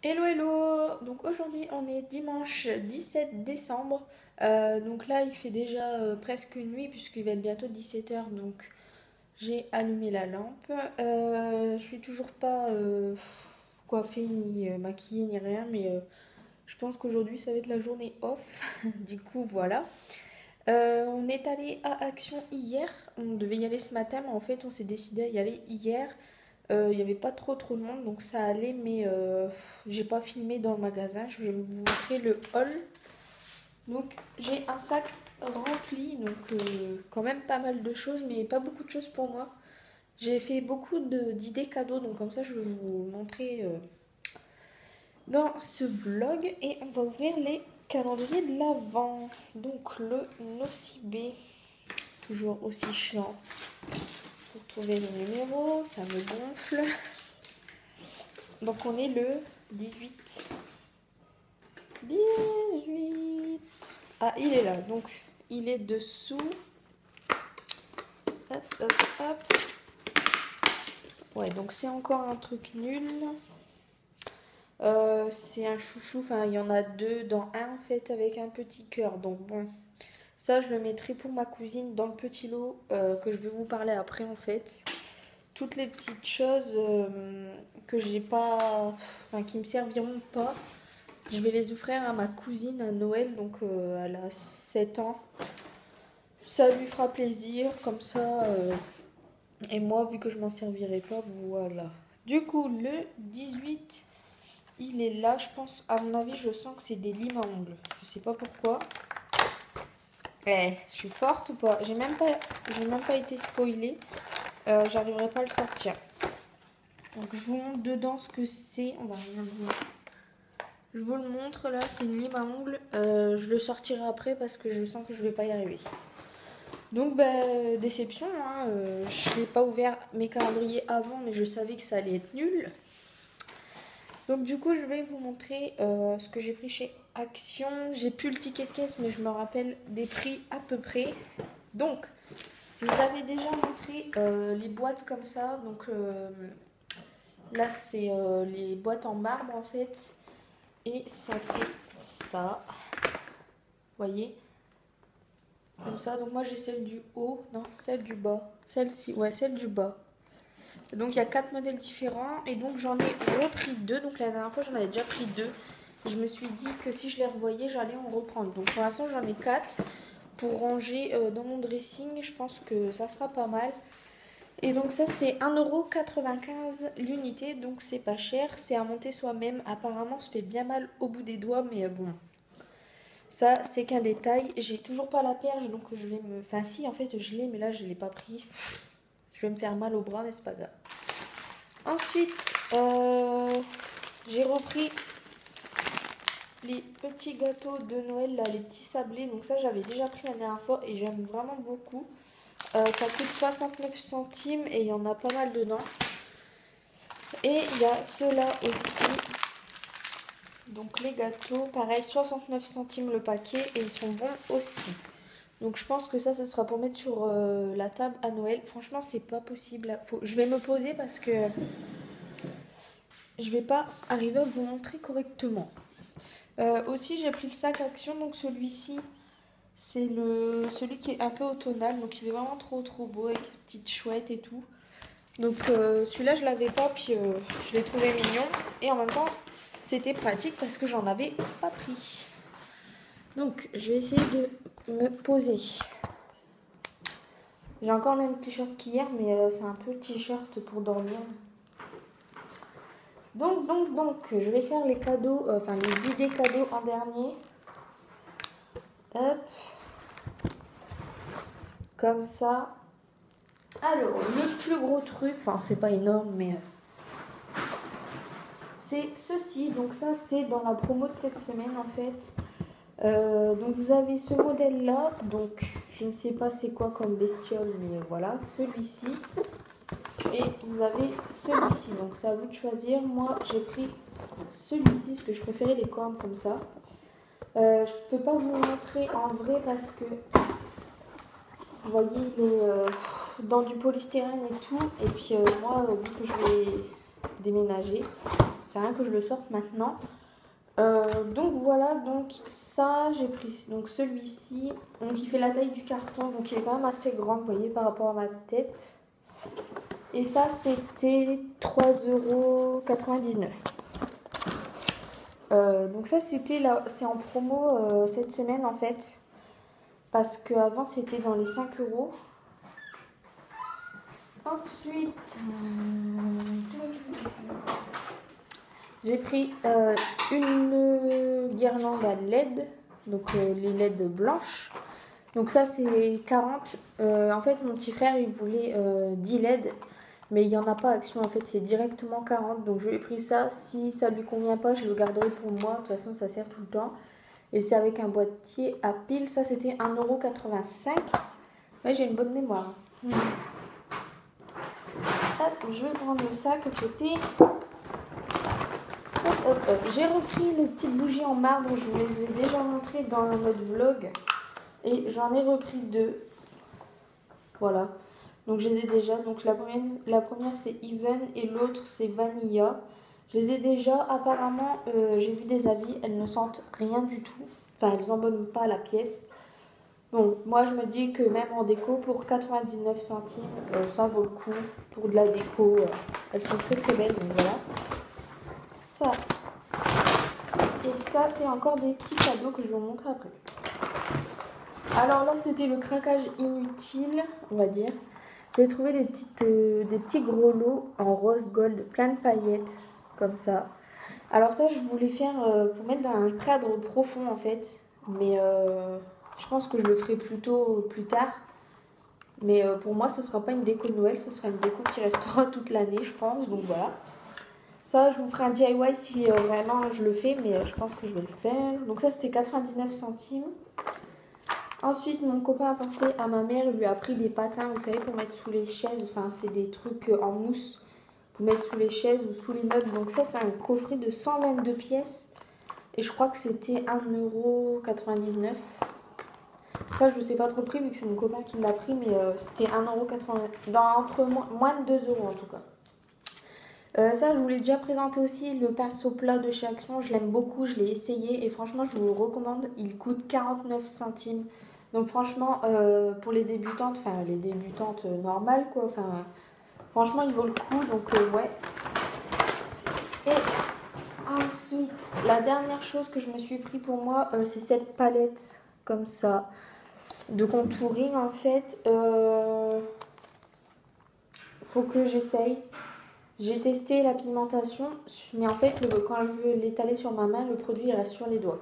Hello hello! Donc aujourd'hui on est dimanche 17 décembre. Donc là il fait déjà presque nuit puisqu'il va être bientôt 17 h. Donc j'ai allumé la lampe. Je suis toujours pas coiffée ni maquillée ni rien, mais je pense qu'aujourd'hui ça va être la journée off. Du coup voilà. On est allé à Action hier. On devait y aller ce matin, mais en fait on s'est décidé à y aller hier. Il n'y avait pas trop de monde, donc ça allait, mais j'ai pas filmé dans le magasin. Je vais vous montrer le haul. Donc j'ai un sac rempli, donc quand même pas mal de choses, mais pas beaucoup de choses pour moi. J'ai fait beaucoup d'idées cadeaux, donc comme ça je vais vous montrer dans ce vlog. Et on va ouvrir les calendriers de l'Avent. Donc le Nocibé, toujours aussi chiant pour trouver les numéros, ça me gonfle. Donc on est le 18. 18. Ah, il est là. Donc il est dessous. Hop, hop, hop. Ouais, donc c'est encore un truc nul. C'est un chouchou. Enfin, il y en a deux dans un en fait avec un petit cœur. Donc bon, ça je le mettrai pour ma cousine dans le petit lot que je vais vous parler après en fait. Toutes les petites choses que j'ai pas, enfin qui me serviront pas, je vais les offrir à ma cousine à Noël, donc elle a 7 ans. Ça lui fera plaisir, comme ça. Et moi, vu que je m'en servirai pas, voilà. Du coup, le 18, il est là. Je pense, à mon avis, je sens que c'est des limes à ongles. Je sais pas pourquoi. Je suis forte ou pas? J'ai même pas été spoilée. J'arriverai pas à le sortir. Donc, je vous montre dedans ce que c'est. On va rien voir. Je vous le montre là, c'est une lime à ongles. Je le sortirai après parce que je sens que je vais pas y arriver. Donc déception, hein, je n'ai pas ouvert mes calendriers avant, mais je savais que ça allait être nul. Donc du coup je vais vous montrer ce que j'ai pris chez Action. J'ai plus le ticket de caisse, mais je me rappelle des prix à peu près. Donc je vous avais déjà montré les boîtes comme ça. Donc là c'est les boîtes en marbre en fait. Et ça fait ça. Vous voyez? Comme ça. Donc moi j'ai celle du haut. Non, celle du bas. Celle-ci. Ouais, celle du bas. Donc il y a 4 modèles différents. Et donc j'en ai repris 2. Donc la dernière fois j'en avais déjà pris 2. Je me suis dit que si je les revoyais, j'allais en reprendre. Donc pour l'instant j'en ai 4 pour ranger dans mon dressing. Je pense que ça sera pas mal. Et donc ça c'est 1,95 € l'unité. Donc c'est pas cher. C'est à monter soi-même. Apparemment ça fait bien mal au bout des doigts. Mais bon. Ça, c'est qu'un détail. J'ai toujours pas la perche, donc je vais me... Enfin, si, en fait, je l'ai, mais là, je l'ai pas pris. Je vais me faire mal au bras, mais c'est pas grave. Ensuite, j'ai repris les petits gâteaux de Noël, là, les petits sablés. Donc ça, j'avais déjà pris la dernière fois et j'aime vraiment beaucoup. Ça coûte 69 centimes et il y en a pas mal dedans. Et il y a ceux-là aussi. Donc les gâteaux, pareil, 69 centimes le paquet et ils sont bons aussi. Donc je pense que ça, ce sera pour mettre sur la table à Noël. Franchement, c'est pas possible. Je vais me poser parce que je vais pas arriver à vous montrer correctement. Aussi, j'ai pris le sac Action. Donc celui-ci, c'est celui qui est un peu automnal. Donc il est vraiment trop beau avec les petites chouettes et tout. Donc celui-là, je l'avais pas. Puis je l'ai trouvé mignon. Et en même temps, c'était pratique parce que j'en avais pas pris. Donc je vais essayer de me poser. J'ai encore le même t-shirt qu'hier, mais c'est un peu t-shirt pour dormir. Donc, je vais faire les cadeaux, enfin les idées cadeaux en dernier. Hop. Comme ça. Alors, le plus gros truc, enfin c'est pas énorme, mais c'est ceci. Donc ça, c'est dans la promo de cette semaine en fait. Donc vous avez ce modèle là. Donc je ne sais pas c'est quoi comme bestiole, mais voilà, celui-ci. Et vous avez celui-ci, donc c'est à vous de choisir. Moi j'ai pris celui-ci parce que je préférais les cornes comme ça. Je peux pas vous montrer en vrai parce que vous voyez il est dans du polystyrène et tout. Et puis moi vu que je vais déménager, c'est rien que je le sorte maintenant. Donc voilà, donc ça j'ai pris donc celui-ci, donc il fait la taille du carton, donc il est quand même assez grand, vous voyez, par rapport à ma tête. Et ça c'était 3,99 €. Donc ça c'était là, c'est en promo cette semaine en fait, parce qu'avant c'était dans les 5 €. Ensuite, j'ai pris une guirlande à LED, donc les LED blanches. Donc ça c'est 40. En fait mon petit frère il voulait 10 LED, mais il n'y en a pas Action, en fait c'est directement 40. Donc je lui ai pris ça, si ça lui convient pas je le garderai pour moi, de toute façon ça sert tout le temps. Et c'est avec un boîtier à piles, ça c'était 1,85 €. Ouais, j'ai une bonne mémoire. Hop, je vais prendre le sac à côté. J'ai repris les petites bougies en marbre, je vous les ai déjà montrées dans le mode vlog. Et j'en ai repris 2. Voilà. Donc je les ai déjà. Donc la première c'est Even et l'autre c'est Vanilla. Je les ai déjà. Apparemment, j'ai vu des avis, elles ne sentent rien du tout. Enfin, elles n'embaument pas la pièce. Bon, moi je me dis que même en déco, pour 99 centimes, ça vaut le coup. Pour de la déco, elles sont très très belles. Donc voilà. Ça. Et ça, c'est encore des petits cadeaux que je vais vous montrer après. Alors là, c'était le craquage inutile, on va dire. J'ai trouvé des petits gros lots en rose gold, plein de paillettes, comme ça. Alors ça, je voulais faire pour mettre dans un cadre profond, en fait. Mais je pense que je le ferai plutôt plus tard. Mais pour moi, ce ne sera pas une déco de Noël, ce sera une déco qui restera toute l'année, je pense. Donc voilà. Ça, je vous ferai un DIY si vraiment je le fais, mais je pense que je vais le faire. Donc ça, c'était 99 centimes. Ensuite, mon copain a pensé à ma mère, il lui a pris des patins, vous savez, pour mettre sous les chaises. Enfin, c'est des trucs en mousse pour mettre sous les chaises ou sous les meubles. Donc ça, c'est un coffret de 122 pièces. Et je crois que c'était 1,99 €. Ça, je ne sais pas trop le prix, vu que c'est mon copain qui l'a pris, mais c'était 1,89 €. Entre moins de 2 € en tout cas. Ça, je vous l'ai déjà présenté aussi, le pinceau plat de chez Action. Je l'aime beaucoup, je l'ai essayé et franchement, je vous le recommande. Il coûte 49 centimes. Donc franchement, pour les débutantes, enfin les débutantes normales, quoi. Enfin, franchement, il vaut le coup, donc ouais. Et ensuite, la dernière chose que je me suis pris pour moi, c'est cette palette, comme ça, de contouring, en fait. Faut que j'essaye. J'ai testé la pigmentation, mais en fait, quand je veux l'étaler sur ma main, le produit il reste sur les doigts.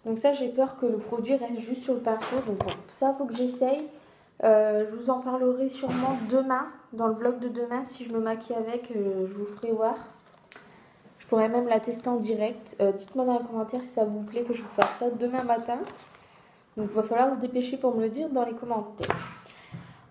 Donc ça, j'ai peur que le produit reste juste sur le pinceau. Donc bon, ça, il faut que j'essaye. Je vous en parlerai sûrement demain, dans le vlog de demain. Si je me maquille avec, je vous ferai voir. Je pourrais même la tester en direct. Dites-moi dans les commentaires si ça vous plaît que je vous fasse ça demain matin. Donc il va falloir se dépêcher pour me le dire dans les commentaires.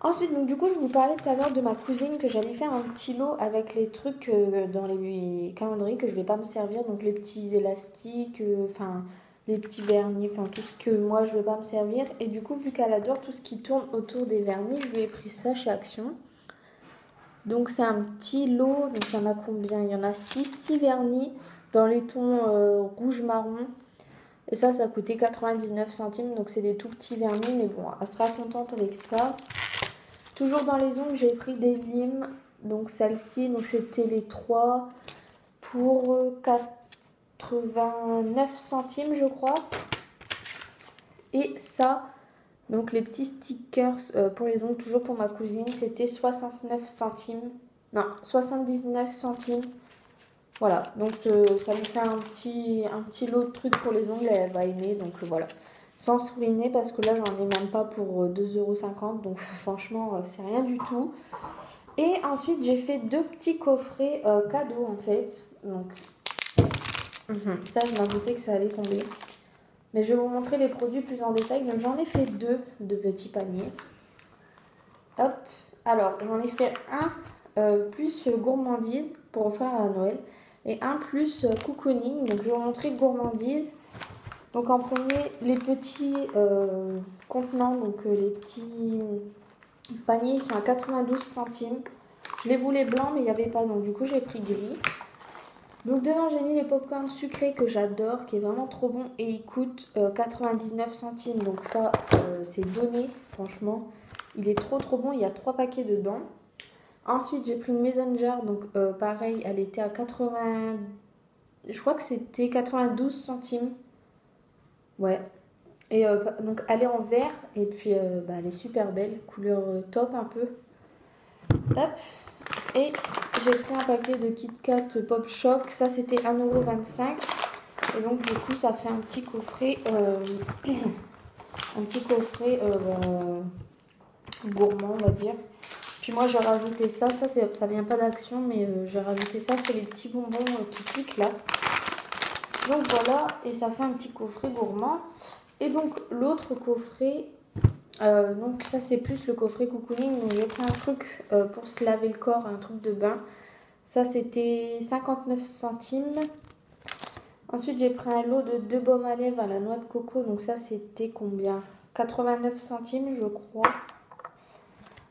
Ensuite, donc du coup, je vous parlais tout à l'heure de ma cousine que j'allais faire un petit lot avec les trucs dans les calendriers que je vais pas me servir. Donc les petits élastiques, enfin les petits vernis, enfin tout ce que moi je vais pas me servir. Et du coup, vu qu'elle adore tout ce qui tourne autour des vernis, je lui ai pris ça chez Action. Donc c'est un petit lot, donc il y en a combien? Il y en a 6 vernis dans les tons rouge-marron. Et ça coûtait 99 centimes, donc c'est des tout petits vernis, mais bon, elle sera contente avec ça. Toujours dans les ongles, j'ai pris des limes, donc celle-ci, donc c'était les 3 pour 89 centimes, je crois. Et ça, donc les petits stickers pour les ongles, toujours pour ma cousine, c'était 69 centimes. Non, 79 centimes. Voilà, donc ça lui fait un petit lot de trucs pour les ongles et elle va aimer, donc voilà. Sans se ruiner parce que là j'en ai même pas pour 2,50 €, donc franchement c'est rien du tout. Et ensuite j'ai fait 2 petits coffrets cadeaux en fait. Donc ça je m'en doutais que ça allait tomber. Mais je vais vous montrer les produits plus en détail. Donc j'en ai fait 2 de petits paniers. Hop, alors j'en ai fait un plus gourmandise pour offrir à Noël. Et un plus cocooning. Donc je vais vous montrer gourmandise. Donc en premier, les petits contenants, donc les petits paniers, ils sont à 92 centimes. Je les voulais blancs, mais il n'y avait pas, donc du coup j'ai pris gris. Donc dedans j'ai mis le popcorn sucré que j'adore, qui est vraiment trop bon et il coûte 99 centimes. Donc ça c'est donné, franchement. Il est trop bon, il y a 3 paquets dedans. Ensuite j'ai pris une maison jar, donc pareil, elle était à 80... Je crois que c'était 92 centimes. Ouais. Et donc elle est en vert et puis elle est super belle, couleur top un peu. Hop. Et j'ai pris un paquet de Kit Kat Pop Shock, ça c'était 1,25 €. Et donc du coup ça fait un petit coffret, gourmand on va dire. Puis moi j'ai rajouté ça ça vient pas d'Action mais j'ai rajouté ça, c'est les petits bonbons qui piquent là. Donc voilà, et ça fait un petit coffret gourmand. Et donc l'autre coffret, donc ça c'est plus le coffret cocooning, donc j'ai pris un truc pour se laver le corps, un truc de bain. Ça c'était 59 centimes. Ensuite j'ai pris un lot de 2 baumes à lèvres à la noix de coco, donc ça c'était combien? 89 centimes je crois.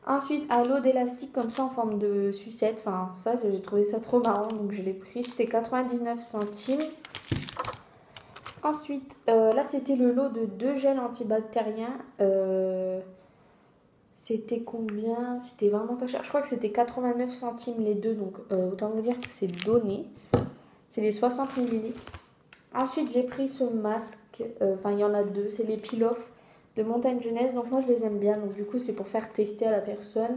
Ensuite un lot d'élastique comme ça en forme de sucette, enfin ça j'ai trouvé ça trop marrant donc je l'ai pris, c'était 99 centimes. Ensuite, là c'était le lot de 2 gels antibactériens. C'était combien? C'était vraiment pas cher. Je crois que c'était 89 centimes les deux, donc autant vous dire que c'est donné. C'est les 60 millilitres. Ensuite, j'ai pris ce masque. Enfin, il y en a deux. C'est les peel-off de Montagne Jeunesse. Donc moi, je les aime bien. Donc du coup, c'est pour faire tester à la personne.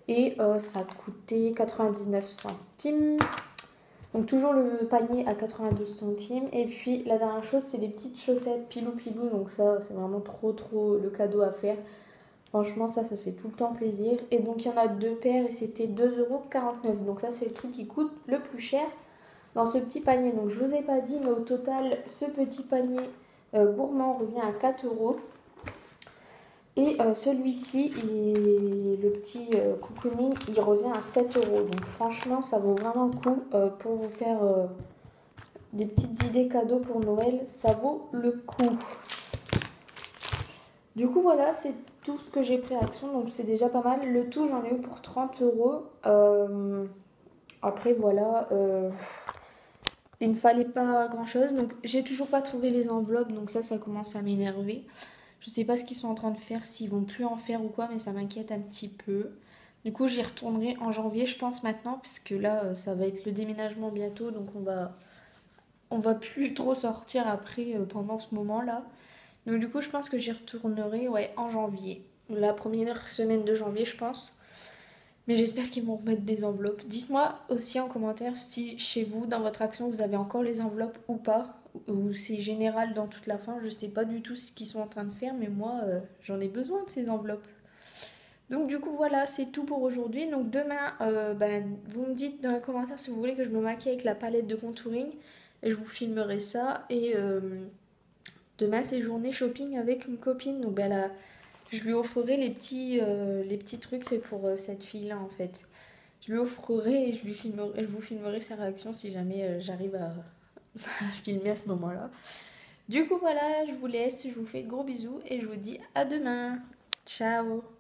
Et ça a coûté 99 centimes. Donc toujours le panier à 92 centimes. Et puis la dernière chose, c'est les petites chaussettes Pilou Pilou. Donc ça, c'est vraiment trop le cadeau à faire. Franchement, ça fait tout le temps plaisir. Et donc il y en a 2 paires et c'était 2,49 €. Donc ça, c'est le truc qui coûte le plus cher dans ce petit panier. Donc je vous ai pas dit, mais au total, ce petit panier gourmand revient à 4 €. Et celui-ci, le petit cocooning, il revient à 7 €. Donc franchement, ça vaut vraiment le coup pour vous faire des petites idées cadeaux pour Noël. Ça vaut le coup. Du coup, voilà, c'est tout ce que j'ai pris à Action. Donc c'est déjà pas mal. Le tout, j'en ai eu pour 30 €. Après, voilà, il ne fallait pas grand-chose. Donc j'ai toujours pas trouvé les enveloppes. Donc ça commence à m'énerver. Je sais pas ce qu'ils sont en train de faire, s'ils vont plus en faire ou quoi, mais ça m'inquiète un petit peu. Du coup, j'y retournerai en janvier, je pense maintenant, parce que là, ça va être le déménagement bientôt, donc on va plus trop sortir après pendant ce moment-là. Donc du coup, je pense que j'y retournerai ouais, en janvier. La première semaine de janvier, je pense. Mais j'espère qu'ils vont remettre des enveloppes. Dites-moi aussi en commentaire si chez vous, dans votre Action, vous avez encore les enveloppes ou pas. Ou c'est général dans toute la fin. Je sais pas du tout ce qu'ils sont en train de faire, mais moi, j'en ai besoin de ces enveloppes. Donc du coup, voilà, c'est tout pour aujourd'hui. Donc demain, vous me dites dans les commentaires si vous voulez que je me maquille avec la palette de contouring. Et je vous filmerai ça. Et demain, c'est journée shopping avec une copine. Donc là, je lui offrirai les petits trucs, c'est pour cette fille-là en fait. Je lui offrirai et je vous filmerai sa réaction si jamais j'arrive à filmer à ce moment-là. Du coup voilà, je vous laisse, je vous fais de gros bisous et je vous dis à demain. Ciao!